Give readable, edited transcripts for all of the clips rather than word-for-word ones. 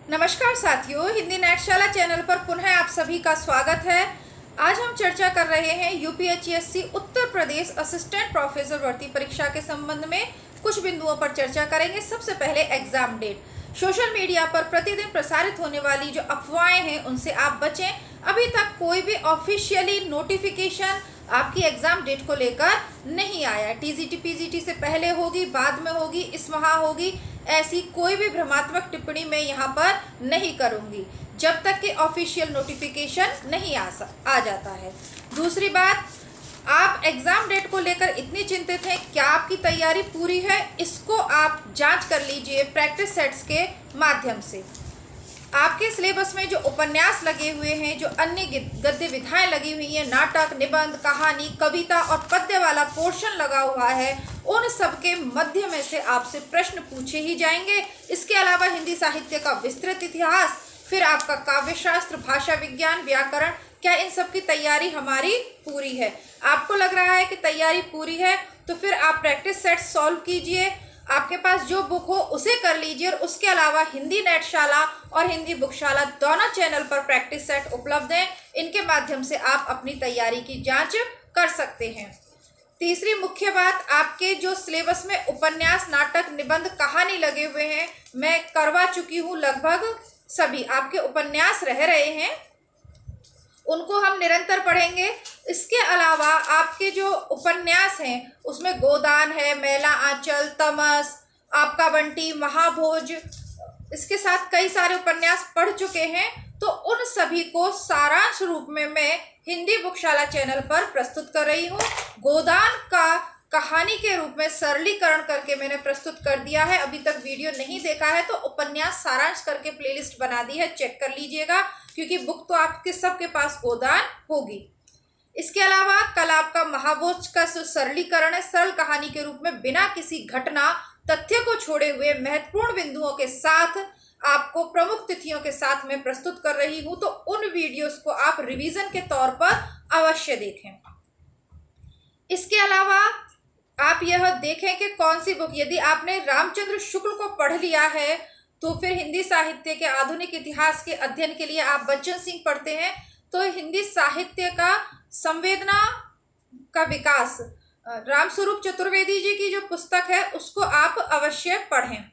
नमस्कार साथियों, हिंदी नेटशाला चैनल पर पुनः आप सभी का स्वागत है। आज हम चर्चा कर रहे हैं यूपीएचसीएससी उत्तर प्रदेश असिस्टेंट प्रोफेसर भर्ती परीक्षा के संबंध में कुछ बिंदुओं पर चर्चा करेंगे। सबसे पहले एग्जाम डेट। सोशल मीडिया पर प्रतिदिन प्रसारित होने वाली जो अफवाहें हैं उनसे आप बचें। अभी तक कोई भी ऑफिशियली नोटिफिकेशन आपकी एग्जाम डेट को लेकर नहीं आया। टीजीटी पीजीटी से पहले होगी, बाद में होगी, इस माह होगी, ऐसी कोई भी भ्रमात्मक टिप्पणी मैं यहाँ पर नहीं करूँगी जब तक कि ऑफिशियल नोटिफिकेशन नहीं आ जाता है। दूसरी बात, आप एग्ज़ाम डेट को लेकर इतनी चिंतित हैं, क्या आपकी तैयारी पूरी है? इसको आप जांच कर लीजिए प्रैक्टिस सेट्स के माध्यम से। आपके सिलेबस में जो उपन्यास लगे हुए हैं, जो अन्य गद्य विधाएं लगी हुई हैं, नाटक, निबंध, कहानी, कविता और पद्य वाला पोर्शन लगा हुआ है, उन सब के मध्य में से आपसे प्रश्न पूछे ही जाएंगे। इसके अलावा हिंदी साहित्य का विस्तृत इतिहास, फिर आपका काव्य शास्त्र, भाषा विज्ञान, व्याकरण, क्या इन सब की तैयारी हमारी पूरी है? आपको लग रहा है कि तैयारी पूरी है तो फिर आप प्रैक्टिस सेट सॉल्व कीजिए। आपके पास जो बुक हो उसे कर लीजिए। और उसके अलावा हिंदी नेटशाला और हिंदी बुकशाला दोनों चैनल पर प्रैक्टिस सेट उपलब्ध हैं। इनके माध्यम से आप अपनी तैयारी की जांच कर सकते हैं। तीसरी मुख्य बात, आपके जो सिलेबस में उपन्यास, नाटक, निबंध, कहानी लगे हुए हैं, मैं करवा चुकी हूँ लगभग सभी। आपके उपन्यास रह रहे हैं, उनको हम निरंतर पढ़ेंगे। इसके अलावा आपके जो उपन्यास हैं उसमें गोदान है, मैला आंचल, तमस, आपका बंटी, महाभोज, इसके साथ कई सारे उपन्यास पढ़ चुके हैं। तो उन सभी को सारांश रूप में मैं हिंदी बुकशाला चैनल पर प्रस्तुत कर रही हूँ। गोदान का कहानी के रूप में सरलीकरण करके मैंने प्रस्तुत कर दिया है। अभी तक वीडियो नहीं देखा है तो उपन्यास सारांश करके प्लेलिस्ट बना दी है, चेक कर लीजिएगा, क्योंकि बुक तो आपके सबके पास गोदान होगी। इसके अलावा कल आपका महाभोज का सरलीकरण है, सरल कहानी के रूप में बिना किसी घटना तथ्य को छोड़े हुए महत्वपूर्ण बिंदुओं के साथ आपको प्रमुख तिथियों के साथ मैं प्रस्तुत कर रही हूं। तो उन वीडियोस को आप रिवीजन के तौर पर अवश्य देखें। इसके अलावा आप यह देखें कि कौन सी बुक, यदि आपने रामचंद्र शुक्ल को पढ़ लिया है तो फिर हिंदी साहित्य के आधुनिक इतिहास के अध्ययन के लिए आप बच्चन सिंह पढ़ते हैं तो हिंदी साहित्य का संवेदना का विकास, रामस्वरूप चतुर्वेदी जी की जो पुस्तक है उसको आप अवश्य पढ़ें।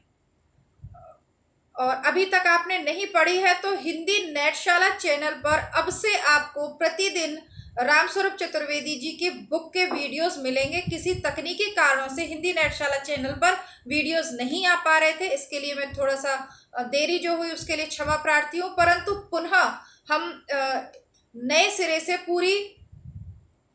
और अभी तक आपने नहीं पढ़ी है तो हिंदी नेटशाला चैनल पर अब से आपको प्रतिदिन रामस्वरूप चतुर्वेदी जी की बुक के वीडियोस मिलेंगे। किसी तकनीकी कारणों से हिंदी नेटशाला चैनल पर वीडियोस नहीं आ पा रहे थे, इसके लिए मैं थोड़ा सा देरी जो हुई उसके लिए क्षमा प्रार्थी हूँ। परंतु पुनः हम नए सिरे से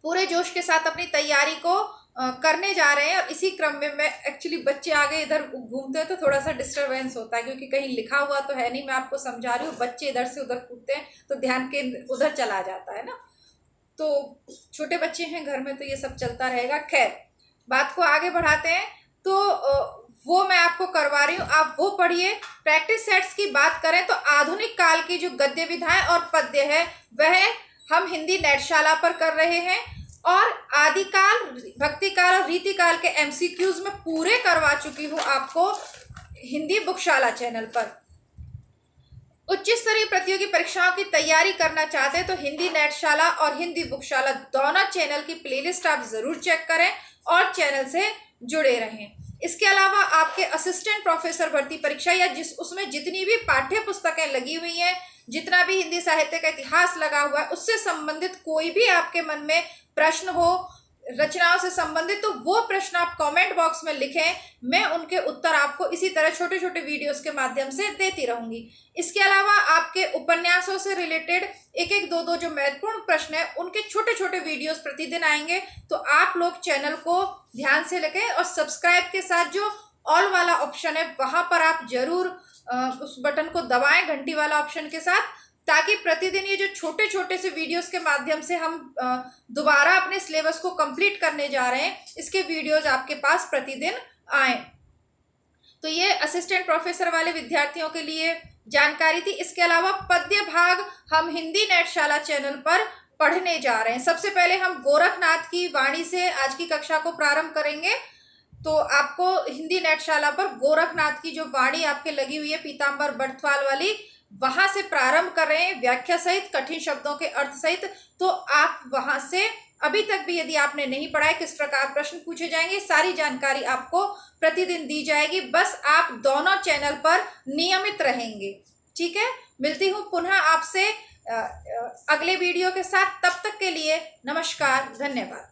पूरे जोश के साथ अपनी तैयारी को करने जा रहे हैं। और इसी क्रम में मैं एक्चुअली, बच्चे आगे इधर घूमते हैं तो थोड़ा सा डिस्टरबेंस होता है, क्योंकि कहीं लिखा हुआ तो है नहीं, मैं आपको समझा रही हूँ। बच्चे इधर से उधर कूदते हैं तो ध्यान के उधर चला जाता है ना, तो छोटे बच्चे हैं घर में तो ये सब चलता रहेगा। खैर, बात को आगे बढ़ाते हैं। तो वो मैं आपको करवा रही हूँ, आप वो पढ़िए। प्रैक्टिस सेट्स की बात करें तो आधुनिक काल की जो गद्य विधाएं और पद्य है वह हम हिंदी नेटशाला पर कर रहे हैं, और आदिकाल, भक्तिकाल और रीतिकाल के एमसीक्यूज में पूरे करवा चुकी हूँ आपको हिंदी बुकशाला चैनल पर। उच्च स्तरीय प्रतियोगी परीक्षाओं की तैयारी करना चाहते हैं तो हिंदी नेटशाला और हिंदी बुकशाला दोनों चैनल की प्लेलिस्ट आप जरूर चेक करें और चैनल से जुड़े रहें। इसके अलावा आपके असिस्टेंट प्रोफेसर भर्ती परीक्षा या उसमें जितनी भी पाठ्य पुस्तकें लगी हुई हैं, जितना भी हिंदी साहित्य का इतिहास लगा हुआ है, उससे संबंधित कोई भी आपके मन में प्रश्न हो, रचनाओं से संबंधित, तो वो प्रश्न आप कमेंट बॉक्स में लिखें। मैं उनके उत्तर आपको इसी तरह छोटे छोटे वीडियोस के माध्यम से देती रहूंगी। इसके अलावा आपके उपन्यासों से रिलेटेड एक एक दो जो महत्वपूर्ण प्रश्न है उनके छोटे छोटे वीडियोस प्रतिदिन आएंगे। तो आप लोग चैनल को ध्यान से लिखें और सब्सक्राइब के साथ जो ऑल वाला ऑप्शन है वहां पर आप जरूर उस बटन को दबाएं, घंटी वाला ऑप्शन के साथ, ताकि प्रतिदिन ये जो छोटे छोटे से वीडियोस के माध्यम से हम दोबारा अपने सिलेबस को कंप्लीट करने जा रहे हैं, इसके वीडियोस आपके पास प्रतिदिन आए। तो ये असिस्टेंट प्रोफेसर वाले विद्यार्थियों के लिए जानकारी थी। इसके अलावा पद्य भाग हम हिंदी नेटशाला चैनल पर पढ़ने जा रहे हैं। सबसे पहले हम गोरखनाथ की वाणी से आज की कक्षा को प्रारंभ करेंगे। तो आपको हिंदी नेटशाला पर गोरखनाथ की जो वाणी आपके लगी हुई है पीताम्बर बर्थवाल वाली, वहां से प्रारंभ कर रहे हैं व्याख्या सहित, कठिन शब्दों के अर्थ सहित। तो आप वहां से अभी तक भी यदि आपने नहीं पढ़ा है किस प्रकार प्रश्न पूछे जाएंगे, सारी जानकारी आपको प्रतिदिन दी जाएगी। बस आप दोनों चैनल पर नियमित रहेंगे। ठीक है, मिलती हूँ पुनः आपसे अगले वीडियो के साथ। तब तक के लिए नमस्कार, धन्यवाद।